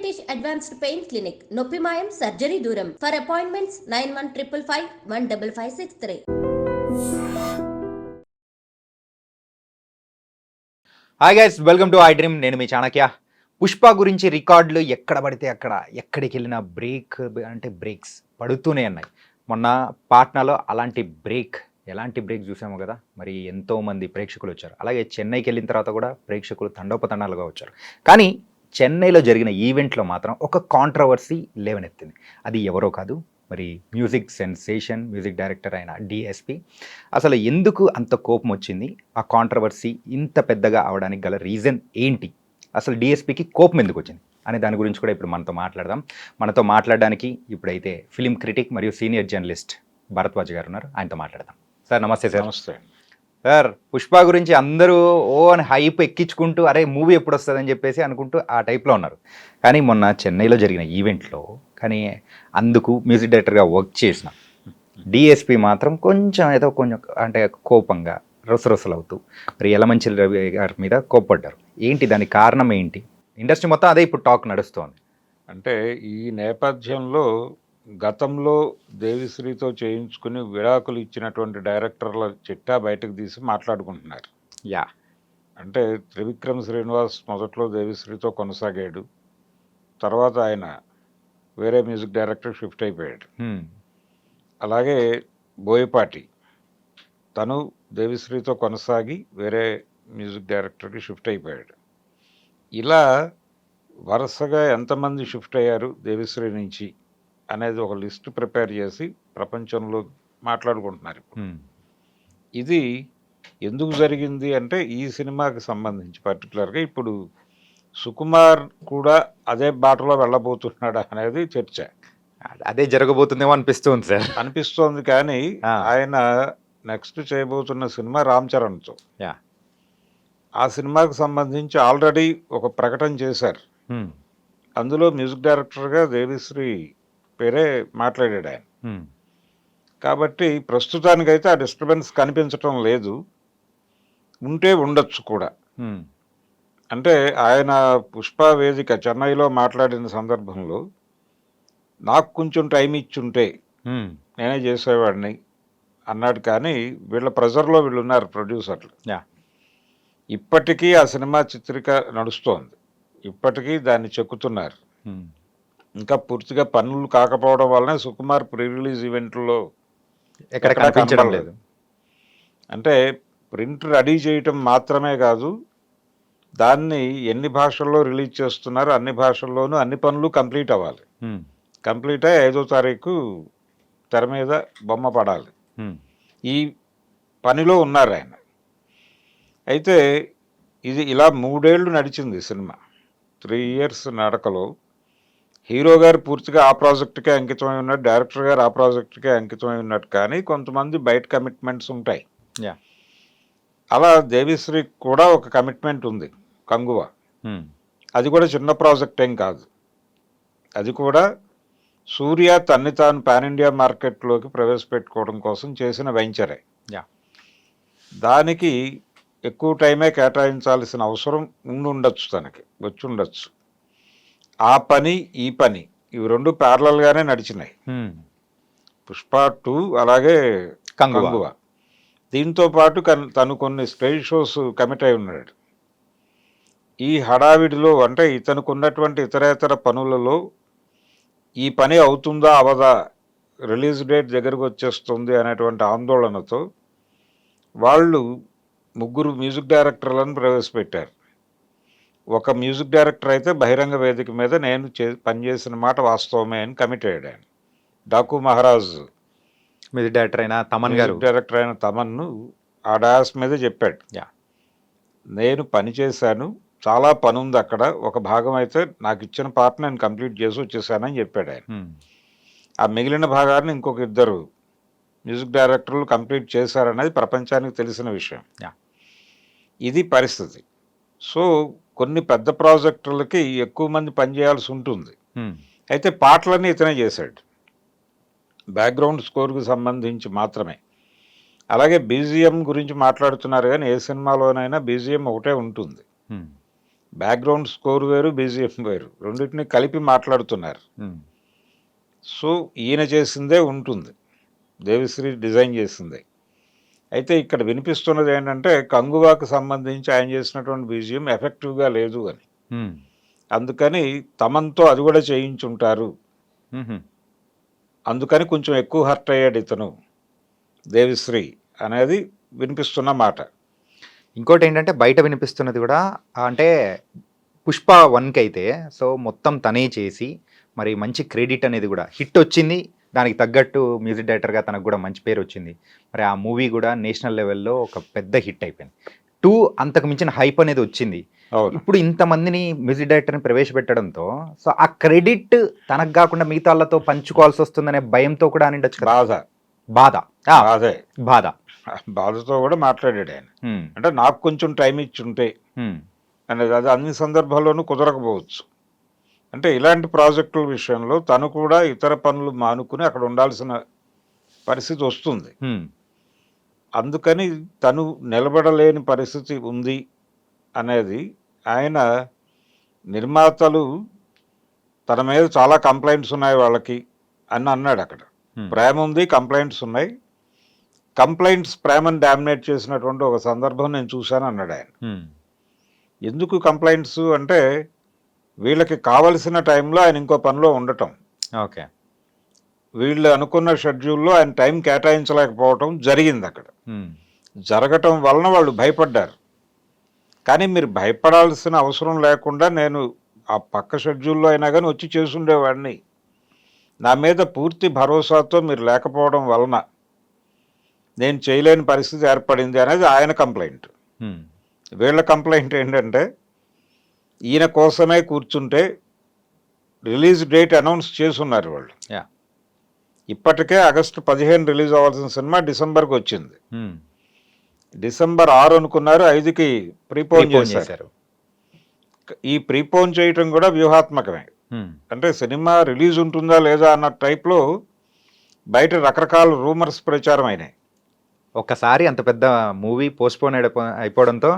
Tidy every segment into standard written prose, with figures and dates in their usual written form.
British advanced pain clinic నొప్పి మాయం surgery దూరం for appointments 9155515563. Hi guys, welcome to I dream. నేను మీ చాణక్య. పుష్ప గురించి రికార్డులు ఎక్కడ పడితే అక్కడ, ఎక్కడికి వెళ్ళినా బ్రేక్స్ పడుతూనే ఉన్నాయి. మొన్న పాట్నాలో ఎలాంటి బ్రేక్ చూసాము కదా. మరి ఎంతోమంది ప్రేక్షకులు వచ్చారు. అలాగే చెన్నైకి వెళ్ళిన తర్వాత కూడా ప్రేక్షకులు తండోపతండాలుగా వచ్చారు. కానీ చెన్నైలో జరిగిన ఈవెంట్లో మాత్రం ఒక కాంట్రవర్సీ లేవనెత్తింది. అది ఎవరో కాదు, మరి మ్యూజిక్ సెన్సేషన్, మ్యూజిక్ డైరెక్టర్ అయిన డిఎస్పి. అసలు ఎందుకు అంత కోపం వచ్చింది, ఆ కాంట్రవర్సీ ఇంత పెద్దగా అవడానికి గల రీజన్ ఏంటి, అసలు డిఎస్పికి కోపం ఎందుకు వచ్చింది అనే దాని గురించి కూడా ఇప్పుడు మనతో మాట్లాడదాం. మనతో మాట్లాడడానికి ఇప్పుడైతే ఫిలిం క్రిటిక్ మరియు సీనియర్ జర్నలిస్ట్ భరద్వాజ్ గారు ఉన్నారు. ఆయనతో మాట్లాడదాం. సార్ నమస్తే. సార్ నమస్తే సార్. పుష్ప గురించి అందరూ అని హైప్ ఎక్కించుకుంటూ అరే మూవీ ఎప్పుడు వస్తుందని చెప్పేసి అనుకుంటూ ఆ టైప్లో ఉన్నారు. కానీ మొన్న చెన్నైలో జరిగిన ఈవెంట్లో కానీ అందుకు మ్యూజిక్ డైరెక్టర్గా వర్క్ చేసిన డిఎస్పి మాత్రం కొంచెం అంటే కోపంగా రొసరొసలవుతూ మరి యలమంచిలి రవి గారి మీద కోప్పడ్డారు. ఏంటి దానికి కారణం ఏంటి? ఇండస్ట్రీ మొత్తం అదే ఇప్పుడు టాక్ నడుస్తోంది. అంటే ఈ నేపథ్యంలో గతంలో దేవిశ్రీతో చేయించుకుని విడాకులు ఇచ్చినటువంటి డైరెక్టర్ల చిట్టా బయటకు తీసి మాట్లాడుకుంటున్నారు. యా, అంటే త్రివిక్రమ్ శ్రీనివాస్ మొదట్లో దేవిశ్రీతో కొనసాగాడు, తర్వాత ఆయన వేరే మ్యూజిక్ డైరెక్టర్ షిఫ్ట్ అయిపోయాడు. అలాగే బోయపాటి తను దేవిశ్రీతో కొనసాగి వేరే మ్యూజిక్ డైరెక్టర్కి షిఫ్ట్ అయిపోయాడు. ఇలా వరుసగా ఎంతమంది షిఫ్ట్ అయ్యారు దేవిశ్రీ నుంచి అనేది ఒక లిస్ట్ ప్రిపేర్ చేసి ప్రపంచంలో మాట్లాడుకుంటున్నారు. ఇది ఎందుకు జరిగింది అంటే ఈ సినిమాకి సంబంధించి పర్టికులర్గా ఇప్పుడు సుకుమార్ కూడా అదే బాటలో వెళ్ళబోతున్నాడు అనేది చర్చ. అదే జరగబోతుందేమో అనిపిస్తుంది సార్. అనిపిస్తోంది. కానీ ఆయన నెక్స్ట్ చేయబోతున్న సినిమా రామ్ చరణ్తో. ఆ సినిమాకి సంబంధించి ఆల్రెడీ ఒక ప్రకటన చేశారు. అందులో మ్యూజిక్ డైరెక్టర్గా దేవిశ్రీ పేరే మాట్లాడాడు ఆయన. కాబట్టి ప్రస్తుతానికైతే ఆ డిస్టర్బెన్స్ కనిపించటం లేదు. ఉంటే ఉండొచ్చు కూడా. అంటే ఆయన పుష్ప వేదిక చెన్నైలో మాట్లాడిన సందర్భంలో నాకు కొంచెం టైం ఇచ్చుంటే నేనే చేసేవాడిని అన్నాడు. కానీ వీళ్ళ ప్రెజర్లో వీళ్ళు ఉన్నారు ప్రొడ్యూసర్లు. ఇప్పటికీ ఆ సినిమా చిత్రిక నడుస్తోంది, ఇప్పటికీ దాన్ని చెక్కుతున్నారు. ఇంకా పూర్తిగా పనులు కాకపోవడం వల్లనే సుకుమార్ ప్రీ రిలీజ్ ఈవెంట్లో ఎక్కడ కనిపించడం లేదు. అంటే ప్రింట్ రెడీ చేయటం మాత్రమే కాదు, దాన్ని ఎన్ని భాషల్లో రిలీజ్ చేస్తున్నారు, అన్ని భాషల్లోనూ అన్ని పనులు కంప్లీట్ అవ్వాలి. కంప్లీట్ అయ్యి 5వ తారీఖు తెర మీద బొమ్మ పడాలి. ఈ పనిలో ఉన్నారు ఆయన. అయితే ఇది ఇలా 3 ఏళ్ళు నడిచింది సినిమా. 3 years నడకలో హీరో గారు పూర్తిగా ఆ ప్రాజెక్టుకే అంకితమై ఉన్నట్టు, డైరెక్టర్ గారు ఆ ప్రాజెక్టుకే అంకితమై ఉన్నట్టు. కానీ కొంతమంది బయట కమిట్మెంట్స్ ఉంటాయి. అలా దేవిశ్రీ కూడా ఒక కమిట్మెంట్ ఉంది, కంగువ. అది కూడా చిన్న ప్రాజెక్ట్ ఏం కాదు. అది కూడా సూర్య తన్ని తాను పాన్ ఇండియా మార్కెట్లోకి ప్రవేశపెట్టుకోవడం కోసం చేసిన వెంచరే. దానికి ఎక్కువ టైమే కేటాయించాల్సిన అవసరం ఉండొచ్చు, తనకి వచ్చి ఉండొచ్చు. ఆ పని ఈ పని ఇవి రెండు ప్యారలల్గానే నడిచినాయి. పుష్ప 2 అలాగే కంగువ. దీంతో పాటు తను కొన్ని స్టేజ్ షోస్ కమిట్ అయి ఉన్నాడు. ఈ హడావిడిలో అంటే ఇతనికి ఉన్నటువంటి ఇతరేతర పనులలో ఈ పని అవుతుందా అవదా, రిలీజ్ డేట్ దగ్గరకు వచ్చేస్తుంది అనేటువంటి ఆందోళనతో వాళ్ళు 3 మ్యూజిక్ డైరెక్టర్లను ప్రవేశపెట్టారు. ఒక మ్యూజిక్ డైరెక్టర్ అయితే బహిరంగ వేదిక మీద నేను పనిచేసిన మాట వాస్తవమే అని కమిట్ అయ్యాడు ఆయన. డాకు మహారాజ్ మ్యూజిక్ డైరెక్టర్ అయిన తమన్ను ఆ డాస్ మీద చెప్పాడు, నేను పని చేశాను, చాలా పని ఉంది అక్కడ, ఒక భాగం అయితే నాకు ఇచ్చిన పార్ట్ నేను కంప్లీట్ చేసి వచ్చేసానని చెప్పాడు ఆయన. ఆ మిగిలిన భాగాన్ని ఇంకొక 2 మ్యూజిక్ డైరెక్టర్లు కంప్లీట్ చేశారనేది ప్రపంచానికి తెలిసిన విషయం. ఇది పరిస్థితి. సో కొన్ని పెద్ద ప్రాజెక్టులకి ఎక్కువ మంది పనిచేయాల్సి ఉంటుంది. అయితే పాటలన్నీ ఇతనే చేశాడు, బ్యాక్గ్రౌండ్ స్కోర్కి సంబంధించి మాత్రమే. అలాగే బీజిఎం గురించి మాట్లాడుతున్నారు, కానీ ఏ సినిమాలోనైనా బీజిఎం ఒకటే ఉంటుంది. బ్యాక్గ్రౌండ్ స్కోర్ వేరు, బీజిఎం వేరు, రెండింటిని కలిపి మాట్లాడుతున్నారు. సో ఈయన చేసిందే ఉంటుంది, దేవిశ్రీ డిజైన్ చేసిందే. అయితే ఇక్కడ వినిపిస్తున్నది ఏంటంటే కంగువాకు సంబంధించి ఆయన చేసినటువంటి బీజిఎం ఎఫెక్టివ్గా లేదు అని. అందుకని తమన్తో అది కూడా చేయించుంటారు, అందుకని కొంచెం ఎక్కువ హర్ట్ అయ్యాడు ఇతను దేవిశ్రీ అనేది వినిపిస్తున్న మాట. ఇంకోటి ఏంటంటే బయట వినిపిస్తున్నది కూడా అంటే పుష్ప 1కి అయితే సో మొత్తం తనే చేసి మరి మంచి క్రెడిట్ అనేది కూడా హిట్ వచ్చింది, దానికి తగ్గట్టు మ్యూజిక్ డైరెక్టర్గా తనకు కూడా మంచి పేరు వచ్చింది. మరి ఆ మూవీ కూడా నేషనల్ లెవెల్లో ఒక పెద్ద హిట్ అయిపోయింది. 2 అంతకు మించిన హైప్ అనేది వచ్చింది. ఇప్పుడు ఇంతమందిని మ్యూజిక్ డైరెక్టర్ని ప్రవేశపెట్టడంతో సో ఆ క్రెడిట్ తనకు కాకుండా మిగతా వాళ్ళతో పంచుకోవాల్సి వస్తుందనే భయంతో కూడా అని ఉండొచ్చు. బాధతో కూడా మాట్లాడాడు ఆయన. అంటే నాకు కొంచెం టైం ఇచ్చుంటే అనేది, అది అన్ని సందర్భాల్లోనూ కుదరకపోవచ్చు. అంటే ఇలాంటి ప్రాజెక్టుల విషయంలో తను కూడా ఇతర పనులు మానుకుని అక్కడ ఉండాల్సిన పరిస్థితి వస్తుంది. అందుకని తను నిలబడలేని పరిస్థితి ఉంది అనేది ఆయన నిర్మాతలు తన మీద చాలా కంప్లైంట్స్ ఉన్నాయి వాళ్ళకి అని అన్నాడు. అక్కడ ప్రేమ ఉంది, కంప్లైంట్స్ ఉన్నాయి, కంప్లైంట్స్ ప్రేమను డామినేట్ చేసినటువంటి ఒక సందర్భం నేను చూశాను అన్నాడు ఆయన. ఎందుకు కంప్లైంట్స్ అంటే వీళ్ళకి కావలసిన టైంలో ఆయన ఇంకో పనిలో ఉండటం, ఓకే, వీళ్ళు అనుకున్న షెడ్యూల్లో ఆయన టైం కేటాయించలేకపోవటం జరిగింది. అక్కడ జరగటం వలన వాళ్ళు భయపడ్డారు. కానీ మీరు భయపడాల్సిన అవసరం లేకుండా నేను ఆ పక్క షెడ్యూల్లో అయినా కానీ వచ్చి చేసుండేవాడిని, నా మీద పూర్తి భరోసాతో మీరు లేకపోవడం వలన నేను చేయలేని పరిస్థితి ఏర్పడింది అనేది ఆయన కంప్లైంట్. వీళ్ళ కంప్లైంట్ ఏంటంటే ఈయన కోసమే కూర్చుంటే రిలీజ్ డేట్ అనౌన్స్ చేసున్నారు వాళ్ళు. ఇప్పటికే ఆగస్టు 15 రిలీజ్ అవ్వాల్సిన సినిమా డిసెంబర్కి వచ్చింది. డిసెంబర్ 6 అనుకున్నారు, 5కి ప్రీపోన్ చేశారు. ఈ ప్రీపోన్ చేయటం కూడా వ్యూహాత్మకమే. అంటే సినిమా రిలీజ్ ఉంటుందా లేదా అన్న టైప్లో బయట రకరకాల రూమర్స్ ప్రచారం అయినాయి. ఒకసారి అంత పెద్ద మూవీ పోస్ట్పోన్ అయిపోవడంతో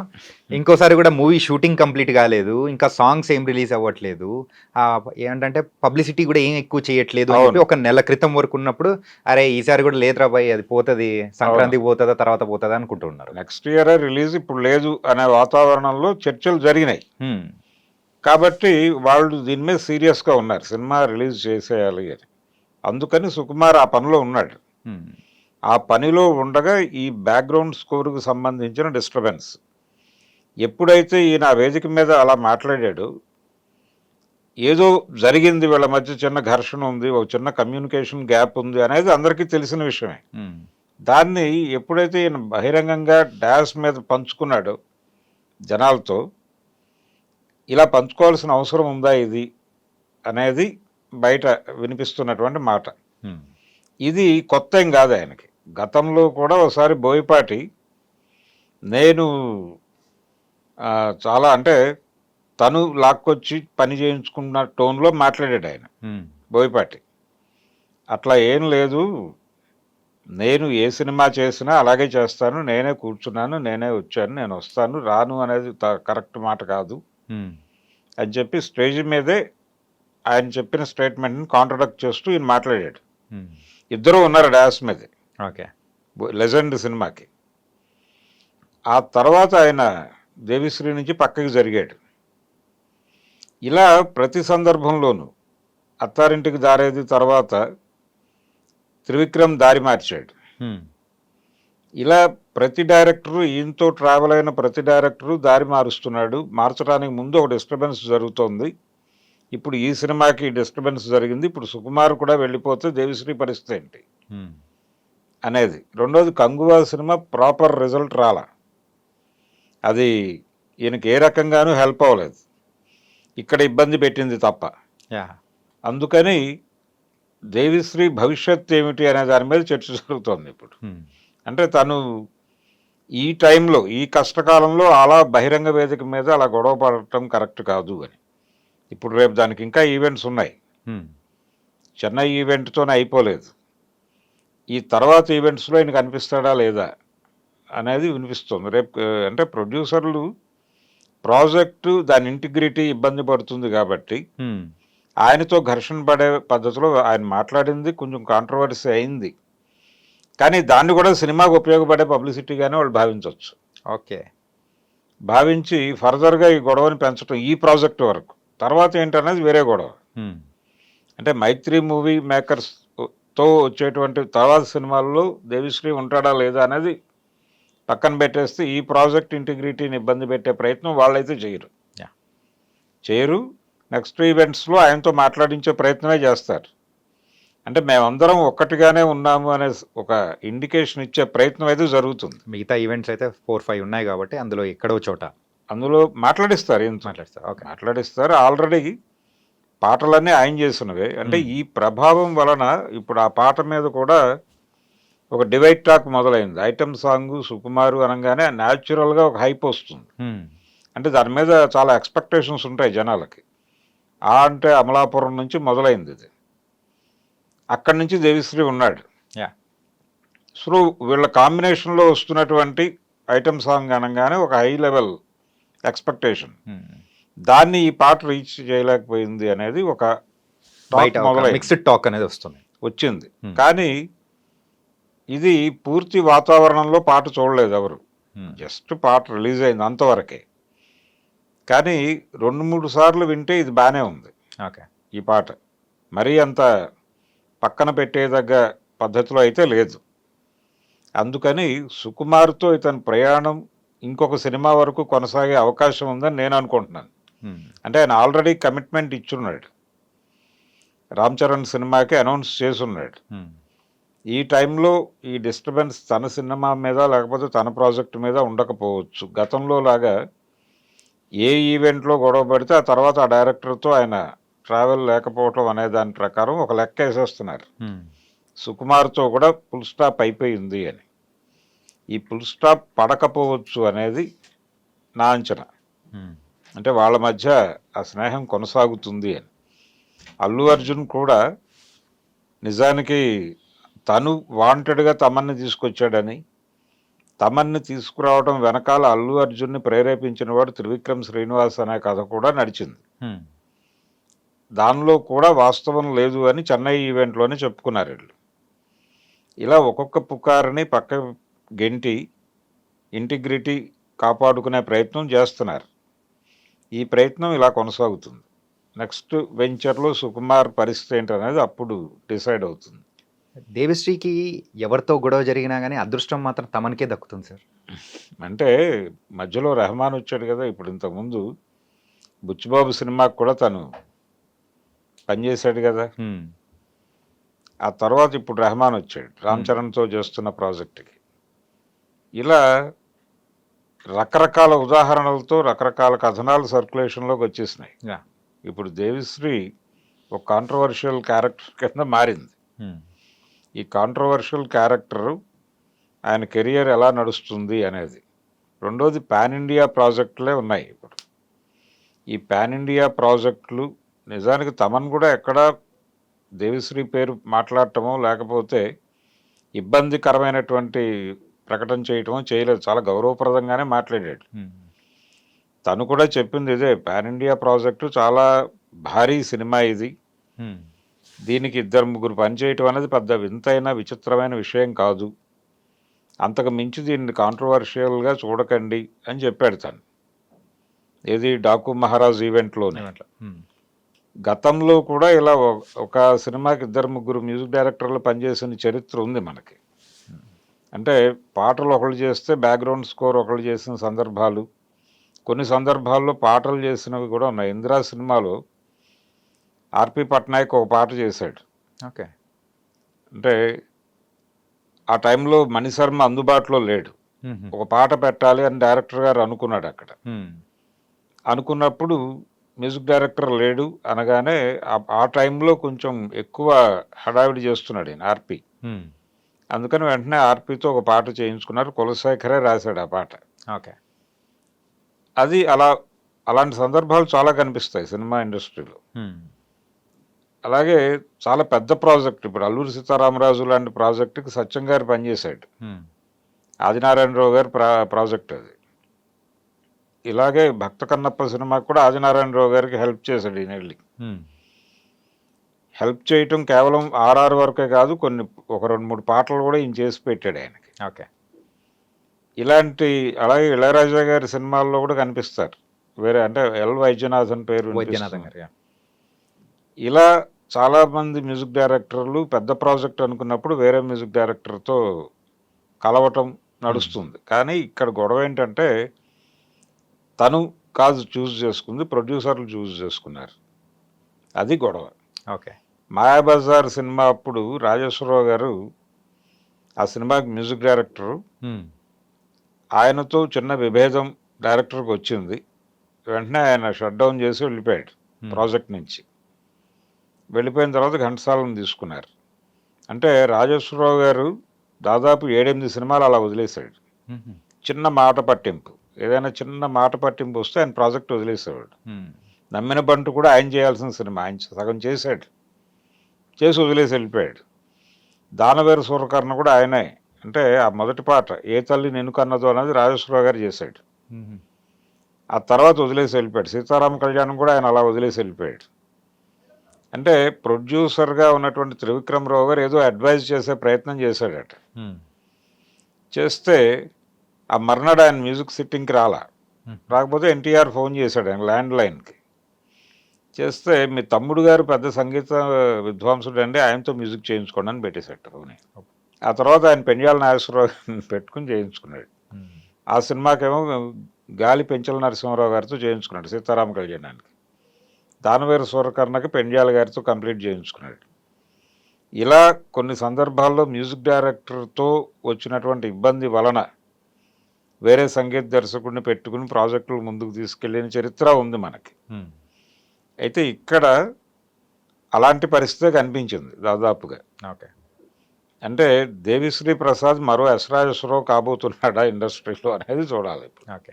ఇంకోసారి కూడా మూవీ షూటింగ్ కంప్లీట్ కాలేదు, ఇంకా సాంగ్స్ ఏం రిలీజ్ అవ్వట్లేదు, ఏంటంటే పబ్లిసిటీ కూడా ఏం ఎక్కువ చేయట్లేదు అని చెప్పి ఒక నెల క్రితం వరకు ఉన్నప్పుడు అరే ఈసారి కూడా లేదురా బాయ్ అది పోతుంది, సంక్రాంతికి పోతుందా తర్వాత పోతుందా అనుకుంటున్నారు. నెక్స్ట్ ఇయర్ రిలీజ్ ఇప్పుడు లేదు అనే వాతావరణంలో చర్చలు జరిగినాయి. కాబట్టి వాళ్ళు దీని మీద సీరియస్గా ఉన్నారు, సినిమా రిలీజ్ చేసేయాలి అని. అందుకని సుకుమార్ ఆ పనిలో ఉన్నాడు. ఆ పనిలో ఉండగా ఈ బ్యాక్గ్రౌండ్ స్కోర్కు సంబంధించిన డిస్టర్బెన్స్ ఎప్పుడైతే ఈయన వేదిక మీద అలా మాట్లాడాడు, ఏదో జరిగింది వీళ్ళ మధ్య, చిన్న ఘర్షణ ఉంది, ఒక చిన్న కమ్యూనికేషన్ గ్యాప్ ఉంది అనేది అందరికీ తెలిసిన విషయమే. దాన్ని ఎప్పుడైతే ఈయన బహిరంగంగా డాష్ మీద పంచుకున్నాడో జనాలతో, ఇలా పంచుకోవాల్సిన అవసరం ఉందా ఇది అనేది బయట వినిపిస్తున్నటువంటి మాట. ఇది కొత్త ఏం కాదు ఆయనకి. గతంలో కూడా ఒకసారి బోయపాటి నేను చాలా అంటే తను లాక్కొచ్చి పని చేయించుకున్న టోన్లో మాట్లాడాడు ఆయన బోయపాటి. అట్లా ఏం లేదు, నేను ఏ సినిమా చేసినా అలాగే చేస్తాను, నేనే కూర్చున్నాను, నేనే వచ్చాను, నేను వస్తాను, రాను అనేది కరెక్ట్ మాట కాదు అని చెప్పి స్టేజ్ మీదే ఆయన చెప్పిన స్టేట్మెంట్ని కాంట్రడక్ట్ చేస్తూ ఈయన మాట్లాడాడు. ఇద్దరు ఉన్నారు డాన్స్ మీద, ఓకే, లెజెండ్ సినిమాకి. ఆ తర్వాత ఆయన దేవిశ్రీ నుంచి పక్కకి జరిగాడు. ఇలా ప్రతి సందర్భంలోనూ అత్తారింటికి దారేది తర్వాత త్రివిక్రమ్ దారి మార్చాడు. ఇలా ప్రతి డైరెక్టరు, ఈయనతో ట్రావెల్ అయిన ప్రతి డైరెక్టరు దారి మారుస్తున్నాడు. మార్చడానికి ముందు ఒక డిస్టర్బెన్స్ జరుగుతోంది. ఇప్పుడు ఈ సినిమాకి డిస్టర్బెన్స్ జరిగింది, ఇప్పుడు సుకుమార్ కూడా వెళ్ళిపోతే దేవిశ్రీ పరిస్థితి ఏంటి అనేది. రెండోది, కంగువా సినిమా ప్రాపర్ రిజల్ట్ రాలా, అది ఈయనకి ఏ రకంగానూ హెల్ప్ అవ్వలేదు, ఇక్కడ ఇబ్బంది పెట్టింది తప్ప. అందుకని దేవిశ్రీ భవిష్యత్ ఏమిటి అనే దాని మీద చర్చ జరుగుతోంది ఇప్పుడు. అంటే తను ఈ టైంలో, ఈ కష్టకాలంలో అలా బహిరంగ వేదిక మీద అలా గొడవ పడటం కరెక్ట్ కాదు అని. ఇప్పుడు రేపు దానికి ఇంకా ఈవెంట్స్ ఉన్నాయి, చెన్నై ఈవెంట్తోనే అయిపోలేదు. ఈ తర్వాత ఈవెంట్స్లో ఆయన కనిపిస్తాడా లేదా అనేది వినిపిస్తుంది. రేపు అంటే ప్రొడ్యూసర్లు ప్రాజెక్టు దాని ఇంటిగ్రిటీ ఇబ్బంది పడుతుంది కాబట్టి ఆయనతో ఘర్షణ పడే పద్ధతిలో ఆయన మాట్లాడింది కొంచెం కాంట్రవర్సీ అయింది, కానీ దాన్ని కూడా సినిమాకు ఉపయోగపడే పబ్లిసిటీగానే వాళ్ళు భావించవచ్చు. ఓకే, భావించి ఫర్దర్గా ఈ గొడవని పెంచడం ఈ ప్రాజెక్ట్ వరకు. తర్వాత ఏంటనేది వేరే గొడవ. అంటే మైత్రి మూవీ మేకర్స్తో వచ్చేటువంటి తర్వాత సినిమాల్లో దేవిశ్రీ ఉంటాడా లేదా అనేది పక్కన పెట్టేస్తే ఈ ప్రాజెక్ట్ ఇంటిగ్రిటీని ఇబ్బంది పెట్టే ప్రయత్నం వాళ్ళైతే చేయరు. నెక్స్ట్ ఈవెంట్స్లో ఆయనతో మాట్లాడించే ప్రయత్నమే చేస్తారు. అంటే మేమందరం ఒక్కటిగానే ఉన్నాము అనే ఒక ఇండికేషన్ ఇచ్చే ప్రయత్నం అయితే జరుగుతుంది. మిగతా ఈవెంట్స్ అయితే 4-5 ఉన్నాయి కాబట్టి అందులో ఎక్కడో చోట అందులో మాట్లాడిస్తారు. ఓకే, మాట్లాడిస్తారు. ఆల్రెడీ పాటలన్నీ ఆయన చేసినవే. అంటే ఈ ప్రభావం వలన ఇప్పుడు ఆ పాట మీద కూడా ఒక డివైడ్ టాక్ మొదలైంది. ఐటమ్ సాంగ్ సుకుమారు అనగానే న్యాచురల్గా ఒక హైప్ వస్తుంది. అంటే దాని మీద చాలా ఎక్స్పెక్టేషన్స్ ఉంటాయి జనాలకి. అంటే అమలాపురం నుంచి మొదలైంది ఇది. అక్కడి నుంచి దేవిశ్రీ ఉన్నాడు. సో వీళ్ళ కాంబినేషన్లో వస్తున్నటువంటి ఐటమ్ సాంగ్ అనగానే ఒక హై లెవెల్ ఎక్స్పెక్టేషన్. దాన్ని ఈ పాట రీచ్ చేయలేకపోయింది అనేది ఒక మిక్స్డ్ టాక్ అనేది వచ్చింది. కానీ ఇది పూర్తి వాతావరణంలో పాట చూడలేదు ఎవరు. జస్ట్ పాట రిలీజ్ అయింది అంతవరకే. కానీ 2-3 సార్లు వింటే ఇది బాగానే ఉంది. ఈ పాట మరీ అంత పక్కన పెట్టేదగ్గ పద్ధతిలో అయితే లేదు. అందుకని సుకుమార్తో ఇతని ప్రయాణం ఇంకొక సినిమా వరకు కొనసాగే అవకాశం ఉందని నేను అనుకుంటున్నాను. అంటే ఆయన ఆల్రెడీ కమిట్మెంట్ ఇచ్చున్నాడు, రామ్ చరణ్ సినిమాకి అనౌన్స్ చేసున్నాడు. ఈ టైంలో ఈ డిస్టర్బెన్స్ తన సినిమా మీద లేకపోతే తన ప్రాజెక్టు మీద ఉండకపోవచ్చు. గతంలో లాగా ఏ ఈవెంట్లో గొడవ పడితే ఆ తర్వాత ఆ డైరెక్టర్తో ఆయన ట్రావెల్ లేకపోవటం అనే దాని ప్రకారం ఒక లెక్క వేసేస్తున్నారు. సుకుమార్తో కూడా ఫుల్ స్టాప్ అయిపోయింది అని. ఈ ఫుల్ స్టాప్ పడకపోవచ్చు అనేది నా అంచనా. అంటే వాళ్ళ మధ్య ఆ స్నేహం కొనసాగుతుంది అని. అల్లు అర్జున్ కూడా నిజానికి తను వాంటెడ్గా తమన్ని తీసుకొచ్చాడని, తమన్ని తీసుకురావడం వెనకాల అల్లు అర్జున్ని ప్రేరేపించిన వాడు త్రివిక్రమ్ శ్రీనివాస్ అనే కథ కూడా నడిచింది. దానిలో కూడా వాస్తవం లేదు అని చెన్నై ఈవెంట్లోనే చెప్పుకున్నారు వీళ్ళు. ఇలా ఒక్కొక్క పుకారుని పక్క గెంటి ఇంటిగ్రిటీ కాపాడుకునే ప్రయత్నం చేస్తున్నారు. ఈ ప్రయత్నం ఇలా కొనసాగుతుంది. నెక్స్ట్ వెంచర్లో సుకుమార్ పరిస్థితి ఏంటనేది అప్పుడు డిసైడ్ అవుతుంది. దేవిశ్రీకి ఎవరితో గొడవ జరిగినా కానీ అదృష్టం మాత్రం తమనికే దక్కుతుంది సార్. అంటే మధ్యలో రెహమాన్ వచ్చాడు కదా. ఇప్పుడు ఇంతకుముందు బుచ్చిబాబు సినిమాకి కూడా తను పనిచేశాడు కదా. ఆ తర్వాత ఇప్పుడు రెహమాన్ వచ్చాడు రామ్ చరణ్తో చేస్తున్న ప్రాజెక్టుకి. ఇలా రకరకాల ఉదాహరణలతో రకరకాల కథనాలు సర్క్యులేషన్లోకి వచ్చేసినాయి. ఇప్పుడు దేవిశ్రీ ఒక కాంట్రవర్షియల్ క్యారెక్టర్ కింద మారింది. ఈ కాంట్రవర్షియల్ క్యారెక్టరు ఆయన కెరియర్ ఎలా నడుస్తుంది అనేది. రెండోది పాన్ ఇండియా ప్రాజెక్టులే ఉన్నాయి ఇప్పుడు. ఈ పాన్ ఇండియా ప్రాజెక్టులు నిజానికి తమన్ కూడా ఎక్కడా దేవిశ్రీ పేరు మాట్లాడటమో లేకపోతే ఇబ్బందికరమైనటువంటి ప్రకటన చేయటమో చేయలేదు. చాలా గౌరవప్రదంగానే మాట్లాడాడు. తను కూడా చెప్పింది ఇదే, పాన్ ఇండియా ప్రాజెక్టు చాలా భారీ సినిమా ఇది, దీనికి 2-3 పనిచేయటం అనేది పెద్ద వింతైన విచిత్రమైన విషయం కాదు, అంతకు మించి దీన్ని కాంట్రవర్షియల్గా చూడకండి అని చెప్పాడు తను. ఏది డాకు మహారాజ్ ఈవెంట్లోనే. గతంలో కూడా ఇలా ఒక సినిమాకి 2-3 మ్యూజిక్ డైరెక్టర్లు పనిచేసిన చరిత్ర ఉంది మనకి. అంటే పాటలు ఒకళ్ళు చేస్తే బ్యాక్గ్రౌండ్ స్కోర్ ఒకళ్ళు చేసిన సందర్భాలు, కొన్ని సందర్భాల్లో పాటలు చేసినవి కూడా ఉన్నాయి. ఇందిరా సినిమాలో ఆర్పి పట్నాయక్ ఒక పాట చేశాడు. ఓకే. అంటే ఆ టైంలో మణిశర్మ అందుబాటులో లేడు. ఒక పాట పెట్టాలి అని డైరెక్టర్ గారు అనుకున్నాడు. అక్కడ అనుకున్నప్పుడు మ్యూజిక్ డైరెక్టర్ లేడు అనగానే ఆ టైంలో కొంచెం ఎక్కువ హడావిడి చేస్తున్నాడు ఈయన ఆర్పి. అందుకని వెంటనే ఆర్పితో ఒక పాట చేయించుకున్నారు. కులశేఖరే రాశాడు ఆ పాట. ఓకే. అది అలాంటి సందర్భాలు చాలా కనిపిస్తాయి సినిమా ఇండస్ట్రీలో. అలాగే చాలా పెద్ద ప్రాజెక్ట్, ఇప్పుడు అల్లూరి సీతారామరాజు లాంటి ప్రాజెక్టుకి సత్యం గారు పనిచేశాడు. ఆదినారాయణరావు గారి ప్రాజెక్ట్ అది. ఇలాగే భక్త కన్నప్ప సినిమాకి కూడా ఆదినారాయణరావు గారికి హెల్ప్ చేశాడు ఈయన వెళ్ళి. హెల్ప్ చేయటం కేవలం ఆర్ఆర్ వరకే కాదు, ఒక 2-3 పాటలు కూడా ఈయన చేసి పెట్టాడు ఆయనకి. ఓకే. ఇలాంటి అలాగే ఇళయరాజా గారి సినిమాల్లో కూడా కనిపిస్తారు. వేరే అంటే ఎల్ వైద్యనాథన్ పేరు వైద్యనాథన్ గారు. ఇలా చాలామంది మ్యూజిక్ డైరెక్టర్లు పెద్ద ప్రాజెక్ట్ అనుకున్నప్పుడు వేరే మ్యూజిక్ డైరెక్టర్తో కలవటం నడుస్తుంది. కానీ ఇక్కడ గొడవ ఏంటంటే తను కాదు చూస్ చేసుకుంది, ప్రొడ్యూసర్లు చూస్ చేసుకున్నారు. అది గొడవ. ఓకే. మాయాబజార్ సినిమా అప్పుడు రాజేశ్వరరావు గారు ఆ సినిమాకి మ్యూజిక్ డైరెక్టరు, ఆయనతో చిన్న విభేదం డైరెక్టర్కి వచ్చింది. వెంటనే ఆయన షట్ డౌన్ చేసి వెళ్ళిపోయాడు ప్రాజెక్ట్ నుంచి. వెళ్ళిపోయిన తర్వాత ఘంటసాలను తీసుకున్నారు. అంటే రాజేశ్వరరావు గారు దాదాపు 7-8 సినిమాలు అలా వదిలేశాడు. చిన్న మాట పట్టింపు, ఏదైనా చిన్న మాట పట్టింపు వస్తే ఆయన ప్రాజెక్ట్ వదిలేసేవాడు. నమ్మిన బంటు కూడా ఆయన చేయాల్సిన సినిమా ఆయన సగం చేశాడు, చేసి వదిలేసి వెళ్ళిపోయాడు. దానవేరు సూరకర్ణ కూడా ఆయనే. అంటే ఆ మొదటి పాట ఏ తల్లి నిన్ను కన్నదో అనేది రాజేశ్వరరావు గారు చేశాడు. ఆ తర్వాత వదిలేసి వెళ్ళిపోయాడు. సీతారామ కళ్యాణం కూడా ఆయన అలా వదిలేసి వెళ్ళిపోయాడు. అంటే ప్రొడ్యూసర్గా ఉన్నటువంటి త్రివిక్రమరావు గారు ఏదో అడ్వైజ్ చేసే ప్రయత్నం చేశాడట. చేస్తే ఆ మర్నాడు ఆయన మ్యూజిక్ సిట్టింగ్కి రాకపోతే ఎన్టీఆర్ ఫోన్ చేశాడు ఆయన ల్యాండ్ లైన్కి. చేస్తే మీ తమ్ముడు గారు పెద్ద సంగీత విద్వాంసుడు అండి, ఆయనతో మ్యూజిక్ చేయించుకోండి అని పెట్టేశాడు ఫోన్. ఆ తర్వాత ఆయన పెండ్యాల నాగేశ్వరరావు పెట్టుకుని చేయించుకున్నాడు. ఆ సినిమాకేమో గాలి పెంచల నరసింహారావు గారితో చేయించుకున్నాడు సీతారామ కళ్యాణానికి. దానవేరు సూరకర్ణకి పెండ్యాల గారితో కంప్లీట్ చేయించుకున్నాడు. ఇలా కొన్ని సందర్భాల్లో మ్యూజిక్ డైరెక్టర్తో వచ్చినటువంటి ఇబ్బంది వలన వేరే సంగీత దర్శకుడిని పెట్టుకుని ప్రాజెక్టులు ముందుకు తీసుకెళ్ళిన చరిత్ర ఉంది మనకి. అయితే ఇక్కడ అలాంటి పరిస్థితే కనిపించింది దాదాపుగా. ఓకే. అంటే దేవిశ్రీ ప్రసాద్ మరో ఎస్ రాజేశ్వరరావు కాబోతున్నాడా ఇండస్ట్రీలో అనేది చూడాలి. ఓకే.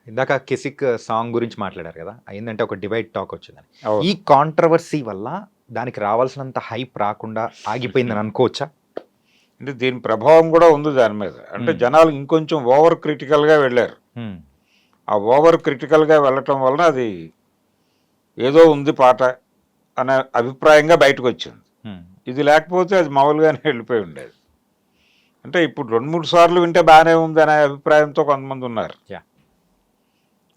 ఇందాక కిసిక్ సాంగ్ గురించి మాట్లాడారు కదా, అయిందంటే ఒక డివైడ్ టాక్ వచ్చిందని. ఈ కాంట్రవర్సీ వల్ల దానికి రావాల్సినంత హైప్ రాకుండా ఆగిపోయిందని అనుకోవచ్చా? అంటే దీని ప్రభావం కూడా ఉంది దాని మీద. అంటే జనాలు ఇంకొంచెం ఓవర్ క్రిటికల్గా వెళ్ళారు. ఆ ఓవర్ క్రిటికల్గా వెళ్ళటం వలన అది ఏదో ఉంది పాట అనే అభిప్రాయంగా బయటకు వచ్చింది. ఇది లేకపోతే అది మామూలుగానే వెళ్ళిపోయి ఉండేది. అంటే ఇప్పుడు 2-3 సార్లు వింటే బాగానే ఉంది అనే అభిప్రాయంతో కొంతమంది ఉన్నారు.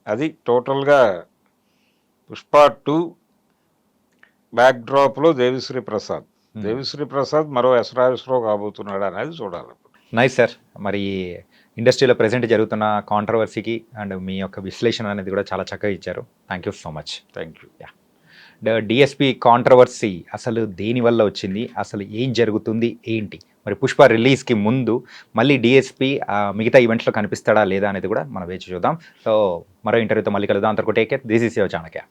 అది టోటల్గా పుష్ప 2 బ్యాక్డ్రాప్లో దేవిశ్రీ ప్రసాద్ మరో ఎస్ రాజేశ్వరరావు కాబోతున్నాడు అనేది చూడాలి. Nice sir. మరి ఇండస్ట్రీలో ప్రెసెంట్ జరుగుతున్న కాంట్రవర్సీకి అండ్ మీ యొక్క విశ్లేషణ అనేది కూడా చాలా చక్కగా ఇచ్చారు. Thank you so much. Thank you. DSP controversy అసలు దేనివల్ల వచ్చింది, అసలు ఏం జరుగుతుంది ఏంటి, మరి పుష్ప రిలీజ్కి ముందు మళ్ళీ డిఎస్పి మిగతా ఈవెంట్స్లో కనిపిస్తాడా లేదా అనేది కూడా మనం వేచి చూద్దాం. సో మరో ఇంటర్వ్యూతో మళ్ళీ కలుద్దాం. అంతవరకు take care. This is your Chanakya.